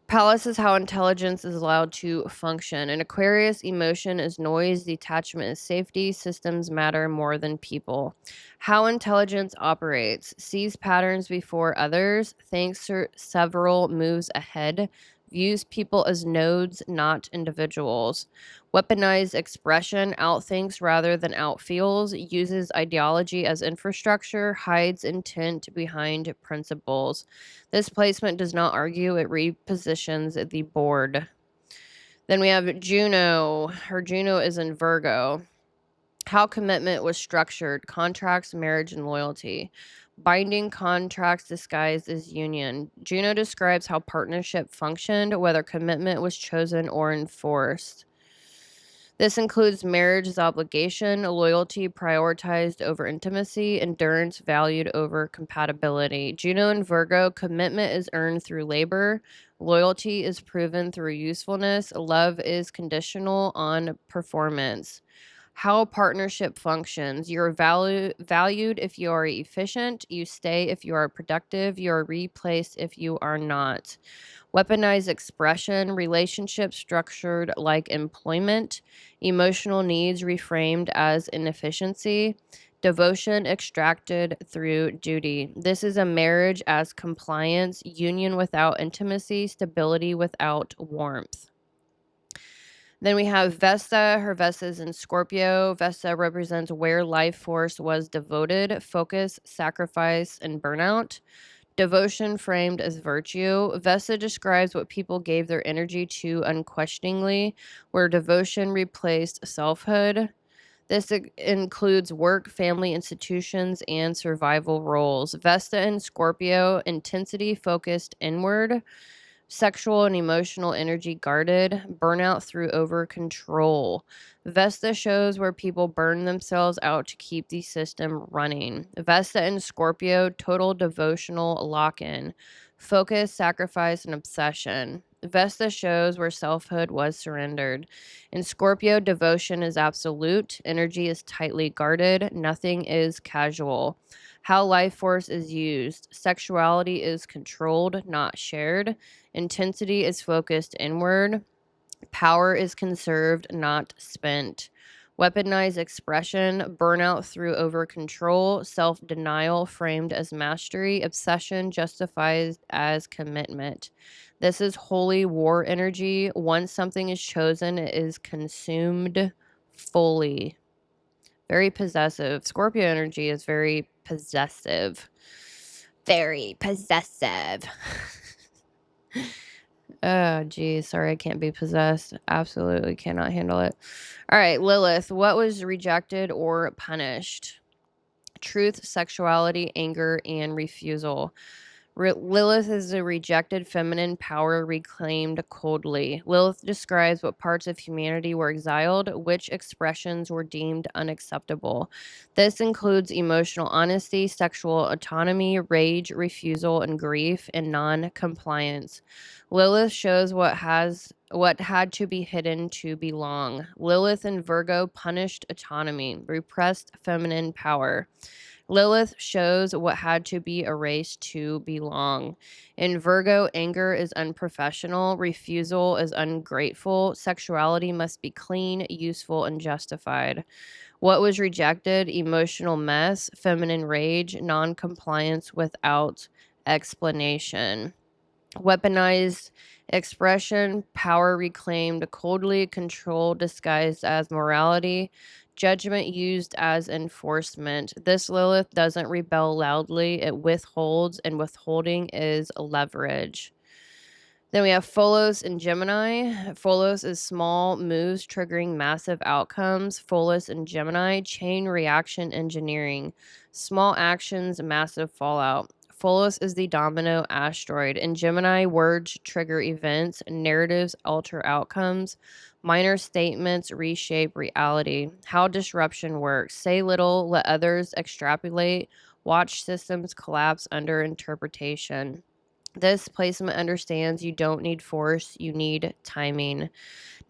Palace is how intelligence is allowed to function. In Aquarius, emotion is noise, detachment is safety, systems matter more than people. How intelligence operates. Sees patterns before others, thinks several moves ahead, views people as nodes, not individuals. Weaponized expression, outthinks rather than outfeels, uses ideology as infrastructure, hides intent behind principles. This placement does not argue, it repositions the board. Then we have Juno. Her Juno is in Virgo. How commitment was structured. Contracts, marriage, and loyalty. Binding contracts disguised as union. Juno describes how partnership functioned, whether commitment was chosen or enforced. This includes marriage as obligation, loyalty prioritized over intimacy, endurance valued over compatibility. Juno and Virgo, commitment is earned through labor, loyalty is proven through usefulness, love is conditional on performance. How a partnership functions. You're valued if you are efficient, you stay if you are productive, you are replaced if you are not. Weaponized expression, relationships structured like employment, emotional needs reframed as inefficiency, Devotion extracted through duty. This is a marriage as compliance, union without intimacy, stability without warmth. Then we have Vesta. Her Vesta is in Scorpio. Vesta represents where life force was devoted, focus, sacrifice, and burnout. Devotion framed as virtue. Vesta describes what people gave their energy to unquestioningly, where devotion replaced selfhood. This includes work, family, institutions, and survival roles. Vesta in Scorpio, intensity focused inward, sexual and emotional energy guarded, burnout through over control. Vesta shows where people burn themselves out to keep the system running. Vesta in Scorpio, total devotional lock in, focus, sacrifice, and obsession. Vesta shows where selfhood was surrendered. In Scorpio, devotion is absolute, energy is tightly guarded, nothing is casual. How life force is used. Sexuality is controlled, not shared. Intensity is focused inward. Power is conserved, not spent. Weaponized expression, burnout through over control, self denial framed as mastery, obsession justified as commitment. This is holy war energy. Once something is chosen, it is consumed fully. Very possessive. Scorpio energy is very possessive. Very possessive. Oh, geez. Sorry, I can't be possessed. Absolutely cannot handle it. All right, Lilith. What was rejected or punished? Truth, sexuality, anger, and refusal. Lilith is a rejected feminine power reclaimed coldly. Lilith describes what parts of humanity were exiled, which expressions were deemed unacceptable. This includes emotional honesty, sexual autonomy, rage, refusal, and grief, and non-compliance. Lilith shows what had to be hidden to belong. Lilith in Virgo punished autonomy, repressed feminine power. Lilith shows what had to be erased to belong. In Virgo, anger is unprofessional, refusal is ungrateful, sexuality must be clean, useful, and justified. What was rejected? Emotional mess, feminine rage, non-compliance without explanation. Weaponized expression, power reclaimed coldly, control disguised as morality, judgment used as enforcement. This Lilith doesn't rebel loudly, it withholds, and withholding is leverage. Then we have Pholos in Gemini. Pholos is small moves triggering massive outcomes. Pholos in Gemini, chain reaction engineering. Small actions, massive fallout. Pholos is the domino asteroid. In Gemini, words trigger events, narratives alter outcomes, minor statements reshape reality. How disruption works. Say little, let others extrapolate, watch systems collapse under interpretation. This placement understands you don't need force, you need timing.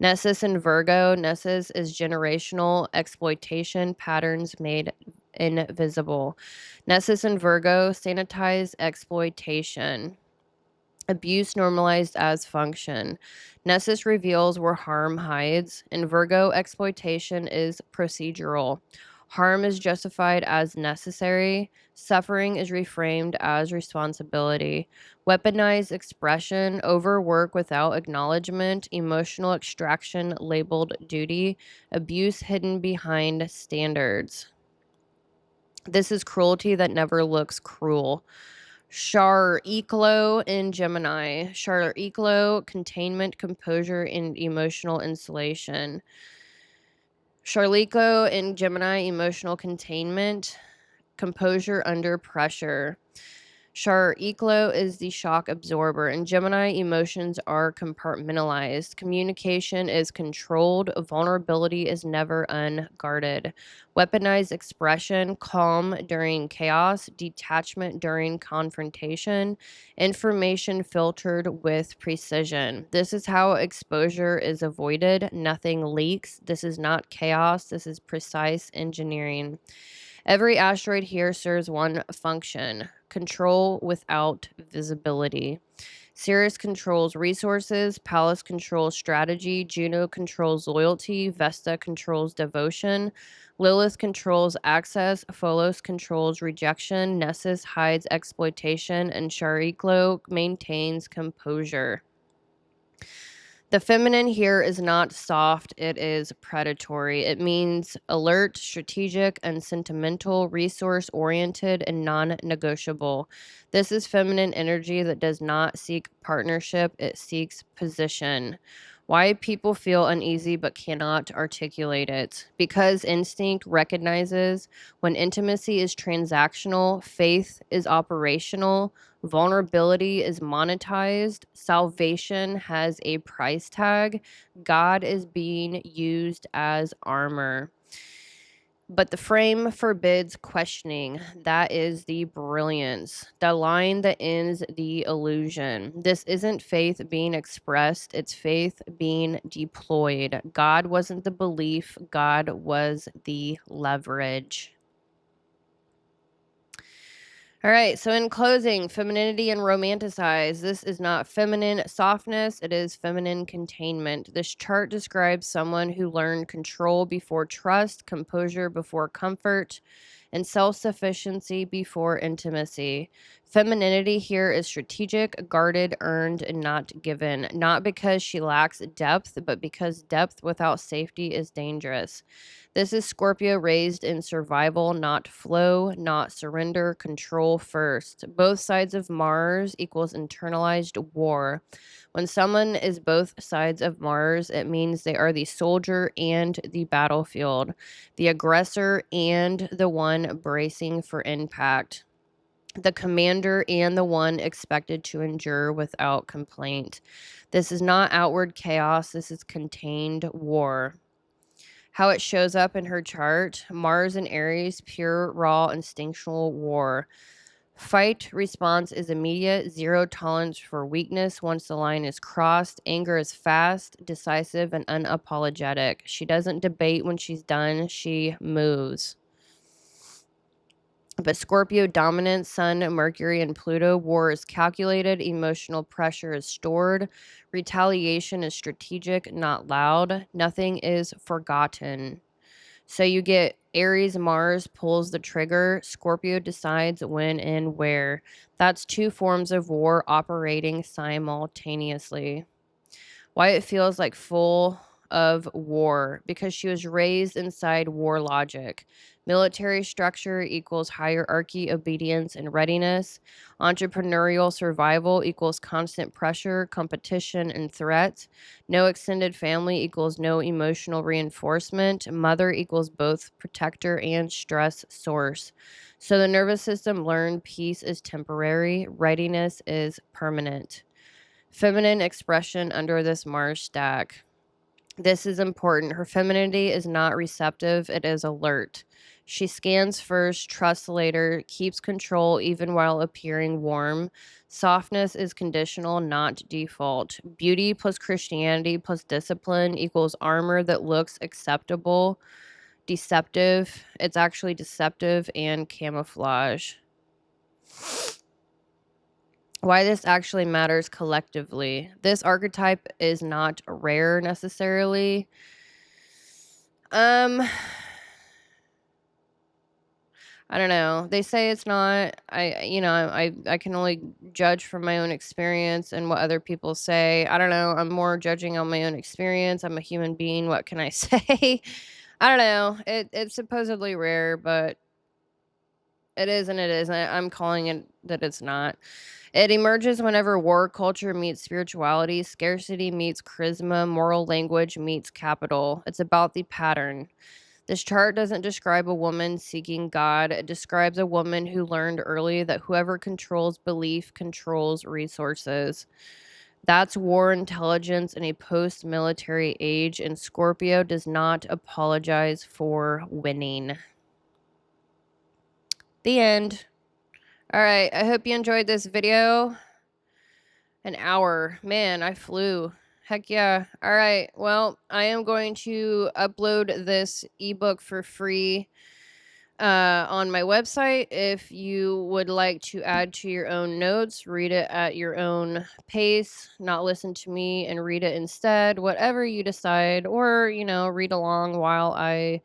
Nessus in Virgo. Nessus is generational exploitation, patterns made invisible. Nessus in Virgo, sanitized exploitation. Abuse normalized as function. Nessus reveals where harm hides. In Virgo, exploitation is procedural. Harm is justified as necessary. Suffering is reframed as responsibility. Weaponized expression, overwork without acknowledgement, emotional extraction labeled duty, abuse hidden behind standards. This is cruelty that never looks cruel. Char-Eclo in Gemini. Char-Eclo, containment, composure, and emotional insulation. Charlico in Gemini, emotional containment, composure under pressure. Char-Eclo is the shock absorber. In Gemini, emotions are compartmentalized. Communication is controlled. Vulnerability is never unguarded. Weaponized expression, calm during chaos, detachment during confrontation, information filtered with precision. This is how exposure is avoided. Nothing leaks. This is not chaos. This is precise engineering. Every asteroid here serves one function: control without visibility. Ceres controls resources, Pallas controls strategy, Juno controls loyalty, Vesta controls devotion, Lilith controls access, Pholos controls rejection, Nessus hides exploitation, and Chariklo maintains composure. The feminine here is not soft, it is predatory. It means alert, strategic, and sentimental, resource oriented, and non negotiable. This is feminine energy that does not seek partnership, it seeks position. Why people feel uneasy but cannot articulate it? Because instinct recognizes when intimacy is transactional, faith is operational, vulnerability is monetized, salvation has a price tag, God is being used as armor. But the frame forbids questioning. That is the brilliance. The line that ends the illusion. This isn't faith being expressed, it's faith being deployed. God wasn't the belief, God was the leverage. All right, so in closing, femininity and romanticize. This is not feminine softness, it is feminine containment. This chart describes someone who learned control before trust, composure before comfort, and self sufficiency before intimacy. Femininity here is strategic, guarded, earned, and not given. Not because she lacks depth, but because depth without safety is dangerous. This is Scorpio raised in survival, not flow, not surrender, control first. Both sides of Mars equals internalized war. When someone is both sides of Mars, it means they are the soldier and the battlefield, the aggressor and the one bracing for impact, the commander and the one expected to endure without complaint. This is not outward chaos, this is contained war. How it shows up in her chart: Mars and Aries, pure, raw, instinctual war. Fight response is immediate, zero tolerance for weakness once the line is crossed. Anger is fast, decisive, and unapologetic. She doesn't debate when she's done, she moves. But Scorpio dominance, Sun, Mercury, and Pluto, war is calculated, emotional pressure is stored, retaliation is strategic, not loud, nothing is forgotten. So you get Aries, Mars pulls the trigger, Scorpio decides when and where. That's two forms of war operating simultaneously. Why it feels like full of war: because she was raised inside war logic. Military structure equals hierarchy, obedience, and readiness. Entrepreneurial survival equals constant pressure, competition, and threat. No extended family equals no emotional reinforcement. Mother equals both protector and stress source. So the nervous system learned peace is temporary, readiness is permanent. Feminine expression under this Mars stack. This is important. Her femininity is not receptive, it is alert. She scans first, trusts later, keeps control even while appearing warm. Softness is conditional, not default. Beauty plus Christianity plus discipline equals armor that looks acceptable. Deceptive. It's actually deceptive and camouflage. Why this actually matters collectively. This archetype is not rare necessarily. I don't know. They say it's not. I can only judge from my own experience and what other people say. I don't know. I'm more judging on my own experience. I'm a human being. What can I say? I don't know. It's supposedly rare, but it is and it isn't. I'm calling it that it's not. It emerges whenever war culture meets spirituality, scarcity meets charisma, moral language meets capital. It's about the pattern. This chart doesn't describe a woman seeking God. It describes a woman who learned early that whoever controls belief controls resources. That's war intelligence in a post-military age, and Scorpio does not apologize for winning. The end. All right, I hope you enjoyed this video. An hour. Man, I flew. Heck yeah. All right. Well, I am going to upload this ebook for free on my website. If you would like to add to your own notes, read it at your own pace, not listen to me and read it instead, whatever you decide, or, read along while I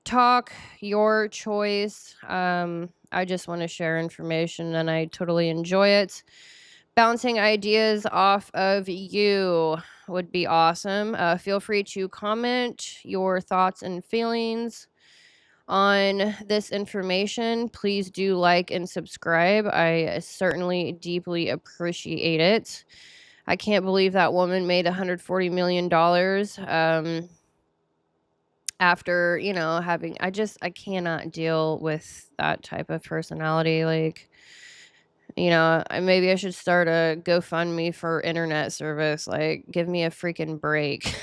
talk, your choice. I just want to share information and I totally enjoy it. Bouncing ideas off of you would be awesome. Feel free to comment your thoughts and feelings on this information. Please do like and subscribe. I certainly deeply appreciate it. I can't believe that woman made $140 million after, having, I cannot deal with that type of personality. Like, maybe I should start a GoFundMe for internet service. Like, give me a freaking break.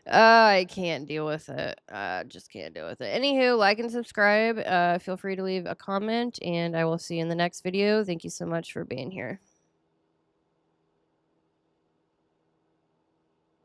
I can't deal with it. Just can't deal with it. Anywho, like and subscribe. Feel free to leave a comment, and I will see you in the next video. Thank you so much for being here.